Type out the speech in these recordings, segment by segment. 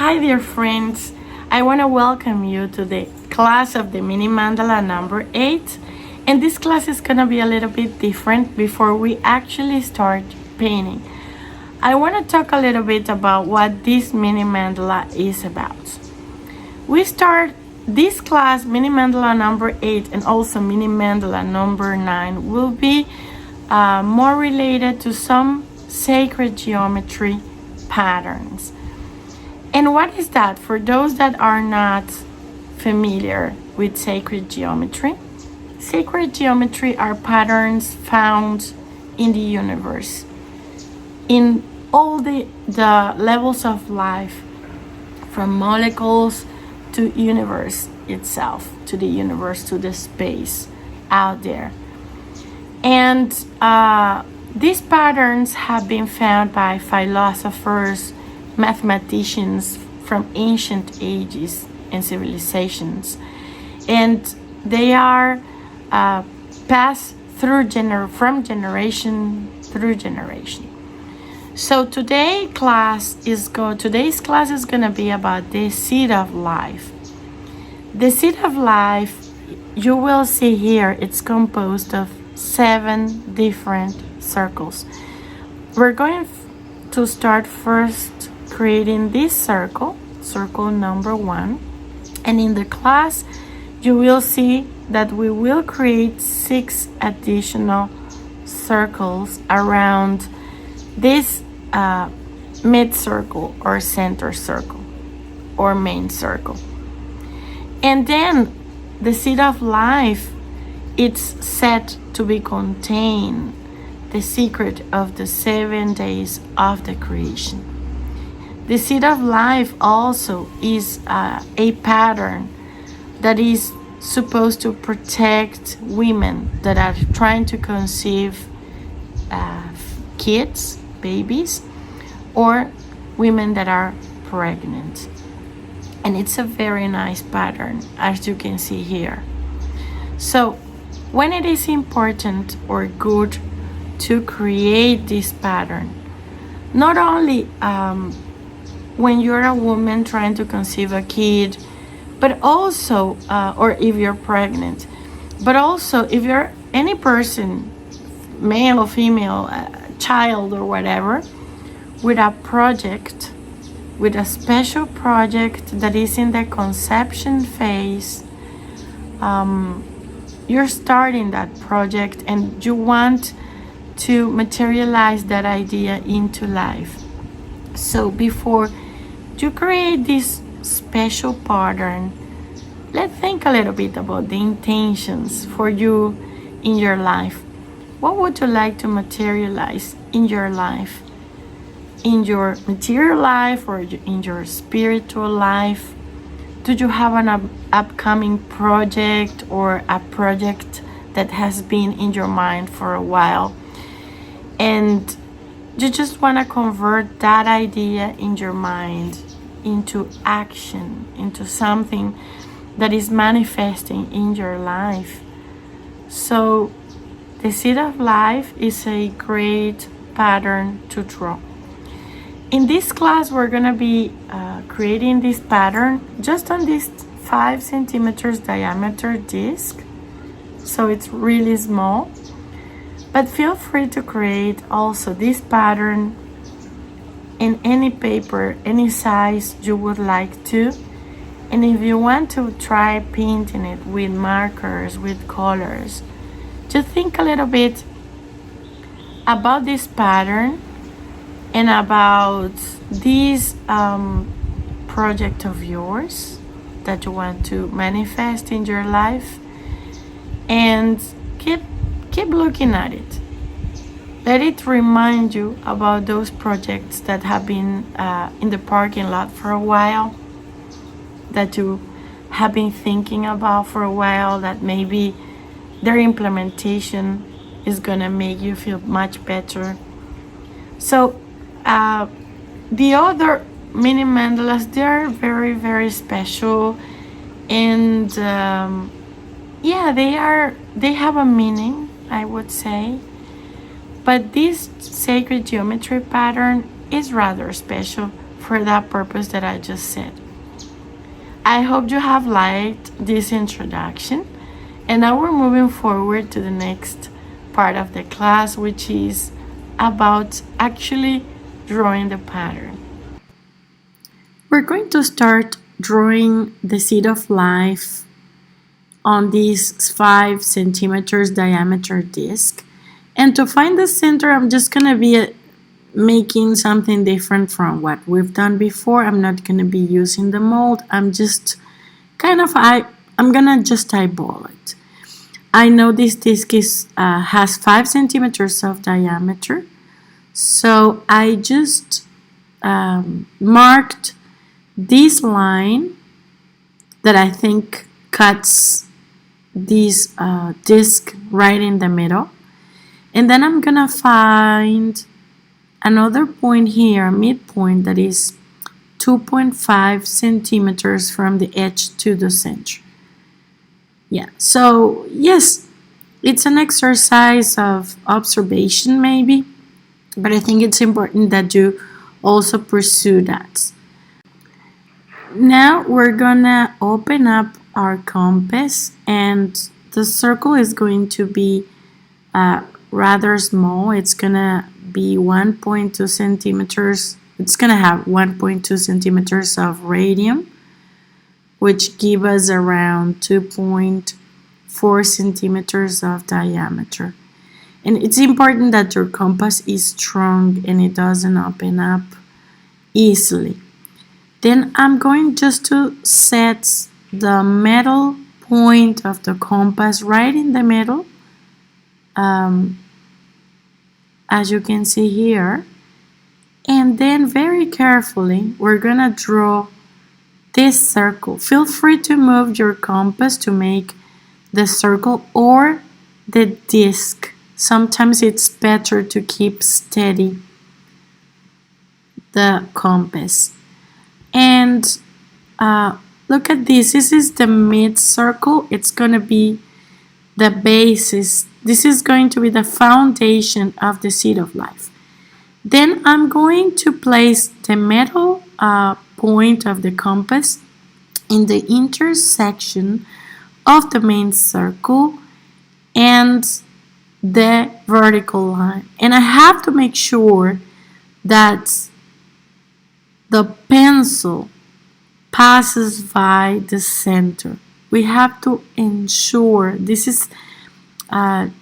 Hi dear friends, I want to welcome you to the class of the MiniMandala number 8, and this class is going to be a little bit different before we actually start painting. I want to talk a little bit about what this MiniMandala is about. We start this class, MiniMandala number 8 and also MiniMandala number 9 will be more related to some sacred geometry patterns. And what is that? For those that are not familiar with sacred geometry are patterns found in the universe, in all the levels of life, from molecules to universe itself, to the universe, to the space out there. And these patterns have been found by philosophers, mathematicians from ancient ages and civilizations, and they are passed through from generation through generation. So today's class is going to be about the seed of life. The seed of life, you will see here, it's composed of 7 different circles. We're going to start first creating this circle number 1, and in the class you will see that we will create 6 additional circles around this mid circle or center circle or main circle. And then the seed of life, it's set to be contained the secret of the 7 days of the creation. The seed of life also is a pattern that is supposed to protect women that are trying to conceive kids, babies, or women that are pregnant. And it's a very nice pattern, as you can see here. So when it is important or good to create this pattern, not only when you're a woman trying to conceive a kid, but also or if you're pregnant, but also if you're any person, male or female, child or whatever, with a project, with a special project that is in the conception phase. You're starting that project and you want to materialize that idea into life. So before you create this special pattern, let's think a little bit about the intentions for you in your life. What would you like to materialize in your life? In your material life or in your spiritual life? Do you have an upcoming project or a project that has been in your mind for a while, and you just want to convert that idea in your mind into action, into something that is manifesting in your life? So the seed of life is a great pattern to draw. In this class, we're going to be creating this pattern just on this 5 centimeters diameter disc. So it's really small. But feel free to create also this pattern in any paper, any size you would like to. And if you want to try painting it with markers, with colors, just think a little bit about this pattern and about this project of yours that you want to manifest in your life, and keep looking at it. Let it remind you about those projects that have been in the parking lot for a while, that you have been thinking about for a while, that maybe their implementation is gonna make you feel much better. So the other mini mandalas, they are very, very special, and they have a meaning, I would say. But this sacred geometry pattern is rather special for that purpose that I just said. I hope you have liked this introduction, and now we're moving forward to the next part of the class, which is about actually drawing the pattern. We're going to start drawing the seed of life on this 5 centimeters diameter disc. And to find the center, I'm just going to be making something different from what we've done before. I'm not going to be using the mold. I'm just I'm going to just eyeball it. I know this disc has 5 centimeters of diameter. So I just marked this line that I think cuts this disc right in the middle, and then I'm gonna find another point here, a midpoint that is 2.5 centimeters from the edge to the center. Yeah, so yes, it's an exercise of observation maybe, but I think it's important that you also pursue that. Now we're gonna open up our compass, and the circle is going to be rather small. It's gonna be 1.2 centimeters. It's gonna have 1.2 centimeters of radius, which give us around 2.4 centimeters of diameter. And it's important that your compass is strong and it doesn't open up easily. Then I'm going just to set the middle point of the compass right in the middle, as you can see here. And then very carefully, we're gonna draw this circle. Feel free to move your compass to make the circle or the disc. Sometimes it's better to keep steady the compass. And look at this. This is the mid circle. It's going to be the basis. This is going to be the foundation of the seed of life. Then I'm going to place the middle point of the compass in the intersection of the main circle and the vertical line. And I have to make sure that the pencil passes by the center. We have to ensure this is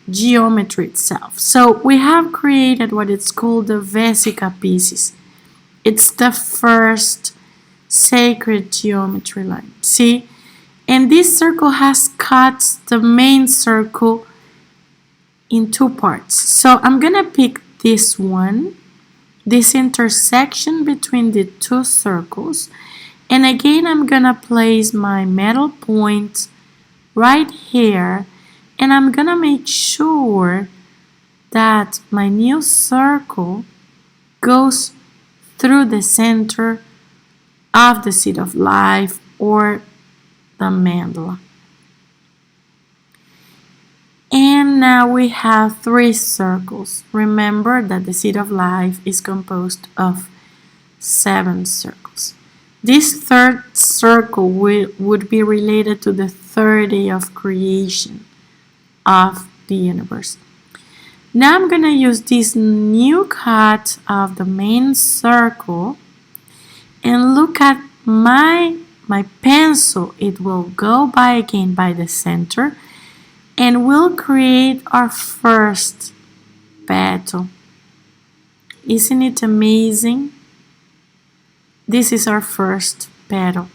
geometry itself. So we have created what is called the vesica pieces. It's the first sacred geometry line. See? And this circle has cut the main circle in 2 parts. So I'm gonna pick this one, this intersection between the 2 circles, and again I'm gonna place my middle point right here, and I'm gonna make sure that my new circle goes through the center of the seed of life or the mandala. And now we have 3 circles. Remember that the seed of life is composed of 7 circles. This 3rd circle would be related to the 3rd day of creation of the universe. Now I'm going to use this new cut of the main circle and look at my pencil. It will go by again by the center, and we'll create our first petal. Isn't it amazing? This is our first petal.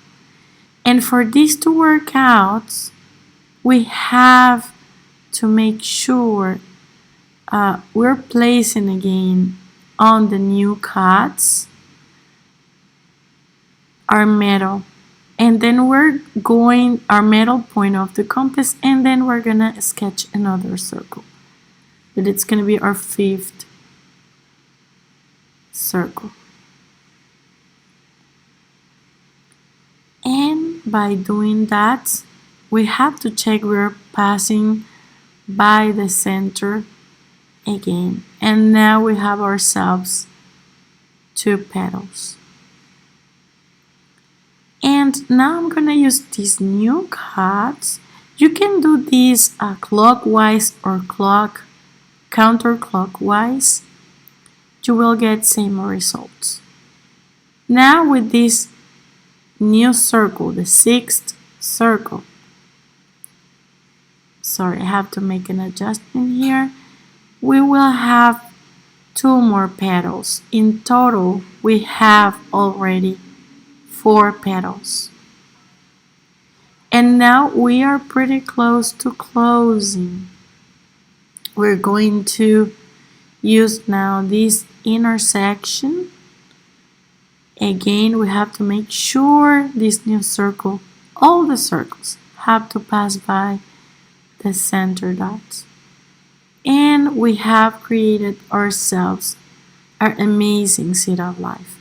And for this to work out, we have to make sure we're placing again on the new cuts our middle. And then we're going our middle point of the compass, and then we're gonna sketch another circle. But it's gonna be our 5th circle. And by doing that, we have to check we're passing by the center again. And now we have ourselves 2 petals. And now I'm gonna use these new cuts. You can do this clockwise or counterclockwise. You will get same results. Now with this new circle, the sixth circle, sorry, I have to make an adjustment here. We will have 2 more petals. In total, we have already 4 petals. And now we are pretty close to closing. We're going to use now this intersection. Again, we have to make sure this new circle, all the circles, have to pass by the center dots. And we have created ourselves our amazing seed of life.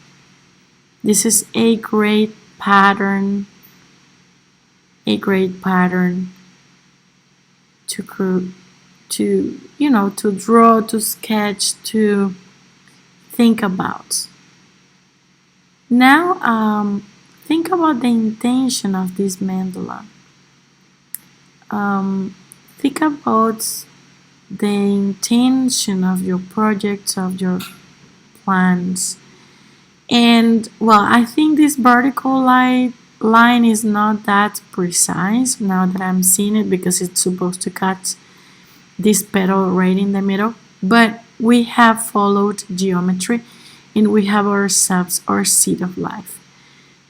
This is a great pattern to draw, to sketch, to think about. Now think about the intention of this mandala. Think about the intention of your projects, of your plans. And well, I think this vertical line is not that precise now that I'm seeing it, because it's supposed to cut this petal right in the middle, but we have followed geometry and we have ourselves our seed of life.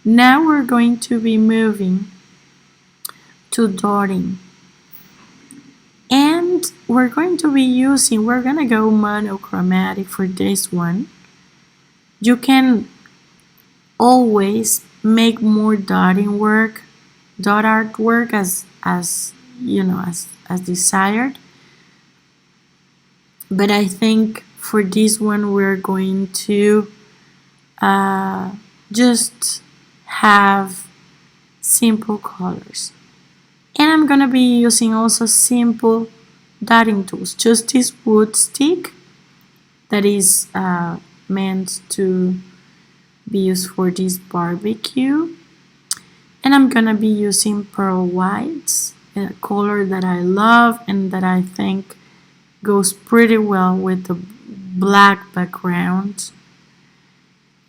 Now we're going to be moving to dotting, and we're going to go monochromatic for this one. You can always make more dot artwork as desired. But I think for this one we're going to just have simple colors. And I'm gonna be using also simple dotting tools, just this wood stick that is meant to be used for this barbecue. And I'm gonna be using pearl whites, a color that I love and that I think goes pretty well with the black background.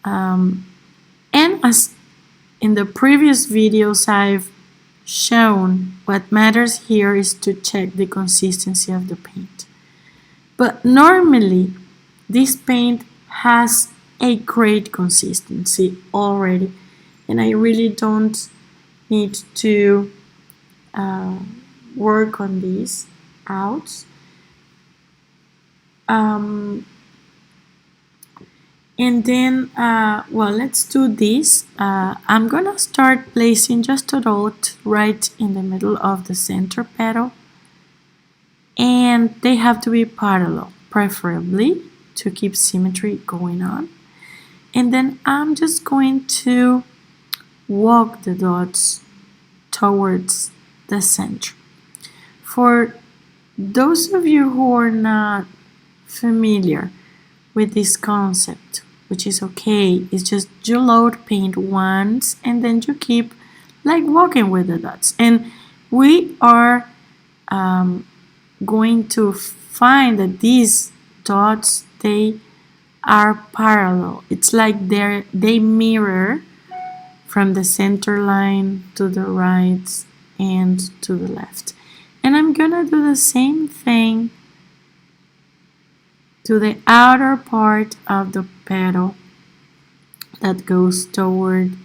And as in the previous videos I've shown, what matters here is to check the consistency of the paint. But normally this paint has a great consistency already, and I really don't need to work on these out. And then well, let's do this. I'm gonna start placing just a dot right in the middle of the center petal, and they have to be parallel, preferably, to keep symmetry going on. And then I'm just going to walk the dots towards the center. For those of you who are not familiar with this concept, which is okay, it's just you load paint once and then you keep like walking with the dots, and we are going to find that these dots, they are parallel. It's like they mirror from the center line to the right and to the left. And I'm gonna do the same thing to the outer part of the petal that goes toward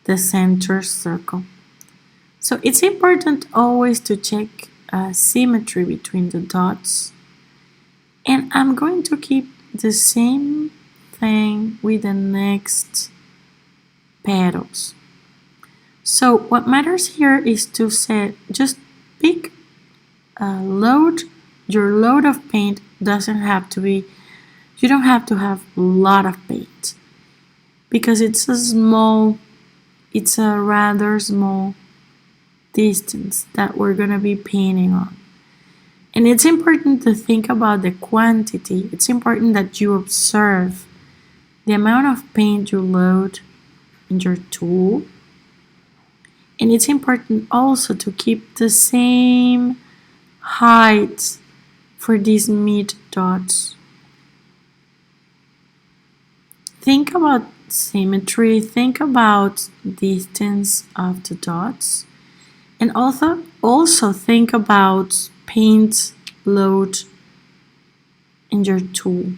the center circle. So it's important always to check symmetry between the dots. And I'm going to keep the same thing with the next petals. So what matters here is to just pick a load. Your load of paint doesn't have to be, you don't have to have a lot of paint, because it's a rather small distance that we're going to be painting on. And it's important to think about the quantity. It's important that you observe the amount of paint you load in your tool And it's important also to keep the same height for these mid dots. Think about symmetry, think about distance of the dots, and also think about paint load in your tool.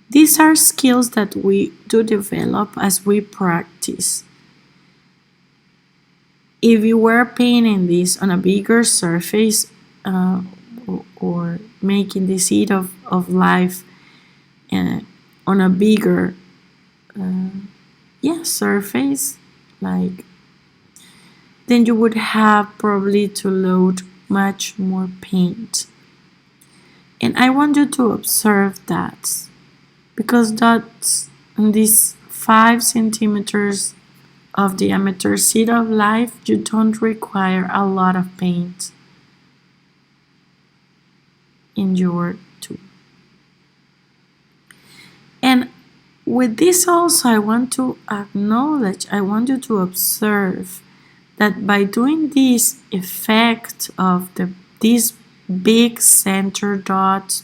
These are skills that we do develop as we practice. If you were painting this on a bigger surface or making the seed of life on a bigger surface, like, then you would have probably to load much more paint. And I want you to observe that, because that's in this 5 centimeters of diameter seed of life, you don't require a lot of paint in your tool. And with this also, I want to acknowledge, I want you to observe that by doing this effect of these bigger center dots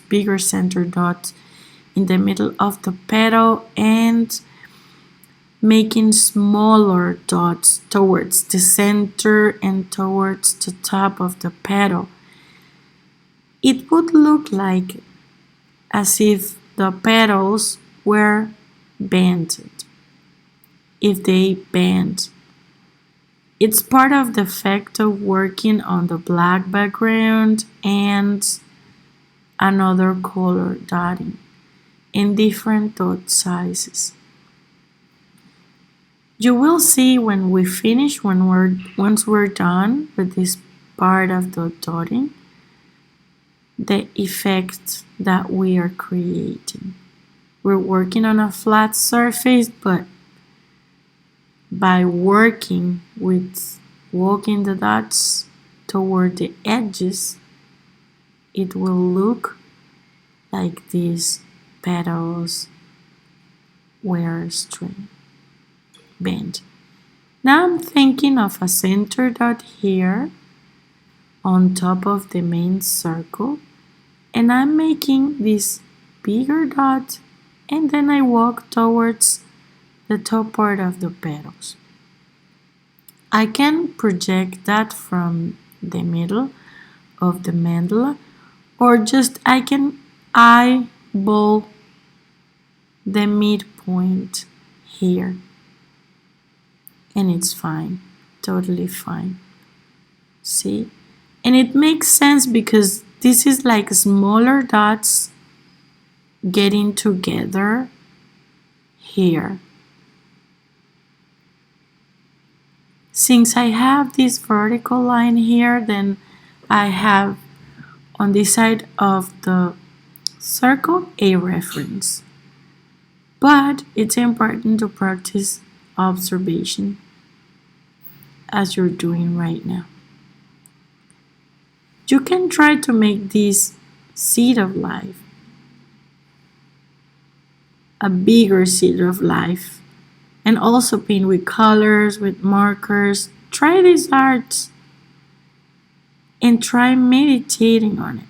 in the middle of the petal and making smaller dots towards the center and towards the top of the petal, it would look like as if the petals were bended. If they bend, it's part of the effect of working on the black background and another color dotting in different dot sizes. You will see when we finish, once we're done with this part of the dotting, the effect that we are creating. We're working on a flat surface, but by walking the dots toward the edges, it will look like these petals were straight, bent. Now I'm thinking of a center dot here on top of the main circle, and I'm making this bigger dot, and then I walk towards the top part of the petals. I can project that from the middle of the mandala, or just I can eyeball the midpoint here, and it's fine, totally fine. See? And it makes sense because this is like smaller dots getting together here. Since I have this vertical line here, then I have on this side of the circle a reference. But it's important to practice observation as you're doing right now. You can try to make this seed of life a bigger seed of life, and also paint with colors, with markers. Try these arts and try meditating on it.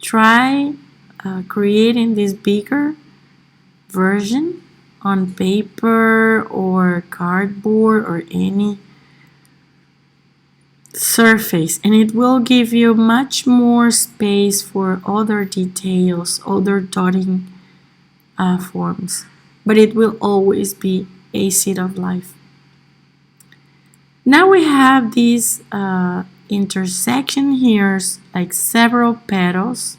Try creating this bigger version on paper or cardboard or any surface, and it will give you much more space for other details, other dotting forms, but it will always be a seed of life. Now we have this intersection here, like several petals,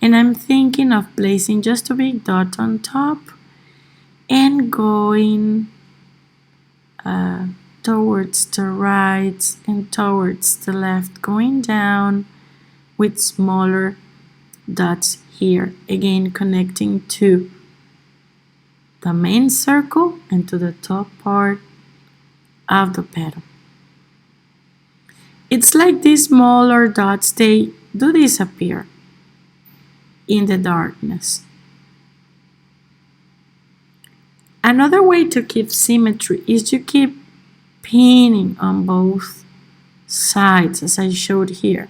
and I'm thinking of placing just a big dot on top and going towards the right and towards the left, going down with smaller dots here, again connecting to the main circle and to the top part of the petal. It's like these smaller dots, they do disappear in the darkness. Another way to keep symmetry is to keep pinning on both sides, as I showed here.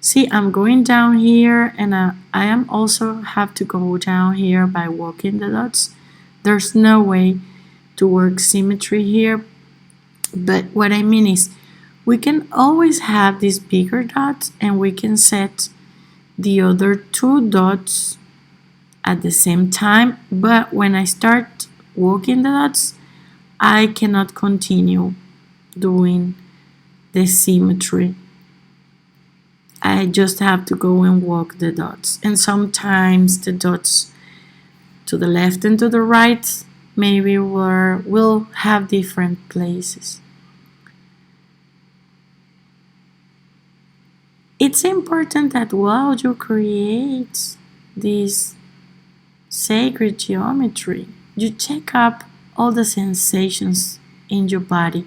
See, I'm going down here, and I am also have to go down here by walking the dots. There's no way to work symmetry here, but what I mean is we can always have these bigger dots, and we can set the other two dots at the same time, but when I start walking the dots, I cannot continue doing the symmetry. I just have to go and walk the dots, and sometimes the dots to the left and to the right maybe will have different places. It's important that while you create this sacred geometry, you check up all the sensations in your body.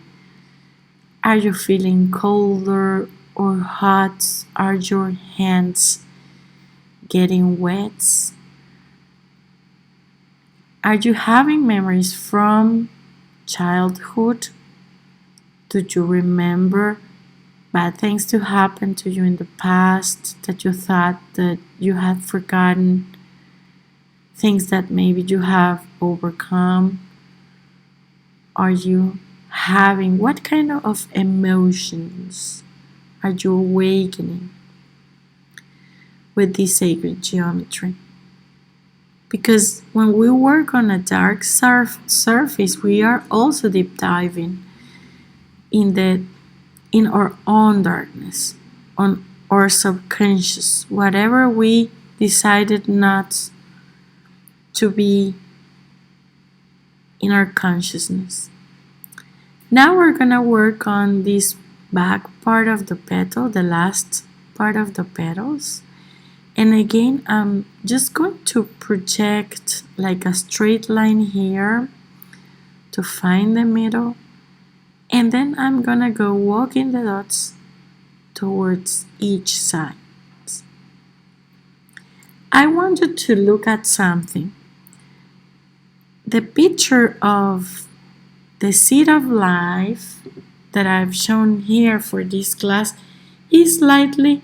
Are you feeling colder or hot? Are your hands getting wet? Are you having memories from childhood? Do you remember bad things to happen to you in the past that you thought that you had forgotten? Things that maybe you have overcome? Are you having, what kind of emotions are you awakening with this sacred geometry? Because when we work on a dark surface, we are also deep diving in our own darkness, on our subconscious, whatever we decided not to be in our consciousness. Now we're gonna work on this back part of the petal, the last part of the petals. And again, I'm just going to project like a straight line here to find the middle. And then I'm gonna go walking the dots towards each side. I want you to look at something. The picture of the seed of life that I've shown here for this class is slightly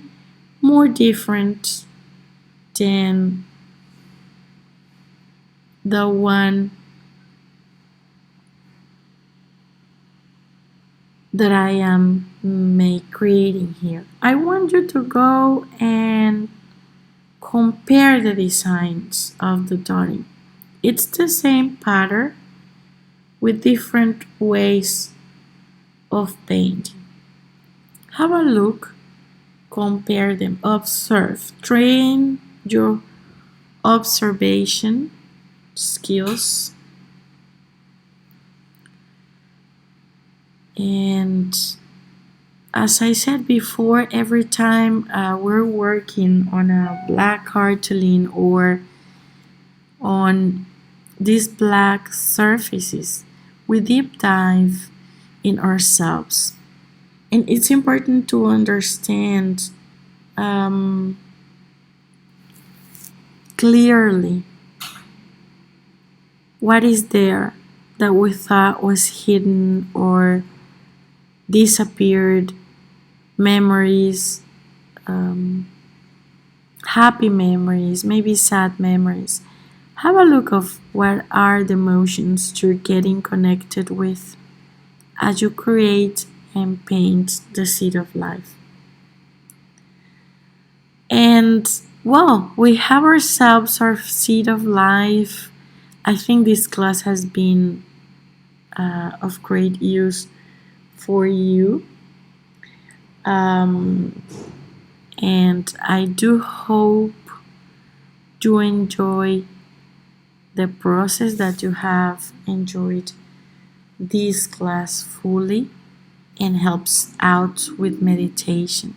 more different than the one that I am creating here. I want you to go and compare the designs of the dotting. It's the same pattern with different ways of painting. Have a look, compare them, observe, train your observation skills, and as I said before, every time we're working on a black cartolene or on these black surfaces, we deep dive in ourselves. And it's important to understand clearly what is there that we thought was hidden or disappeared, memories, happy memories, maybe sad memories. Have a look of what are the emotions you're getting connected with as you create and paint the seed of life. And well, we have ourselves our seed of life. I think this class has been of great use for you. And I do hope you enjoy the process, that you have enjoyed this class fully and helps out with meditation.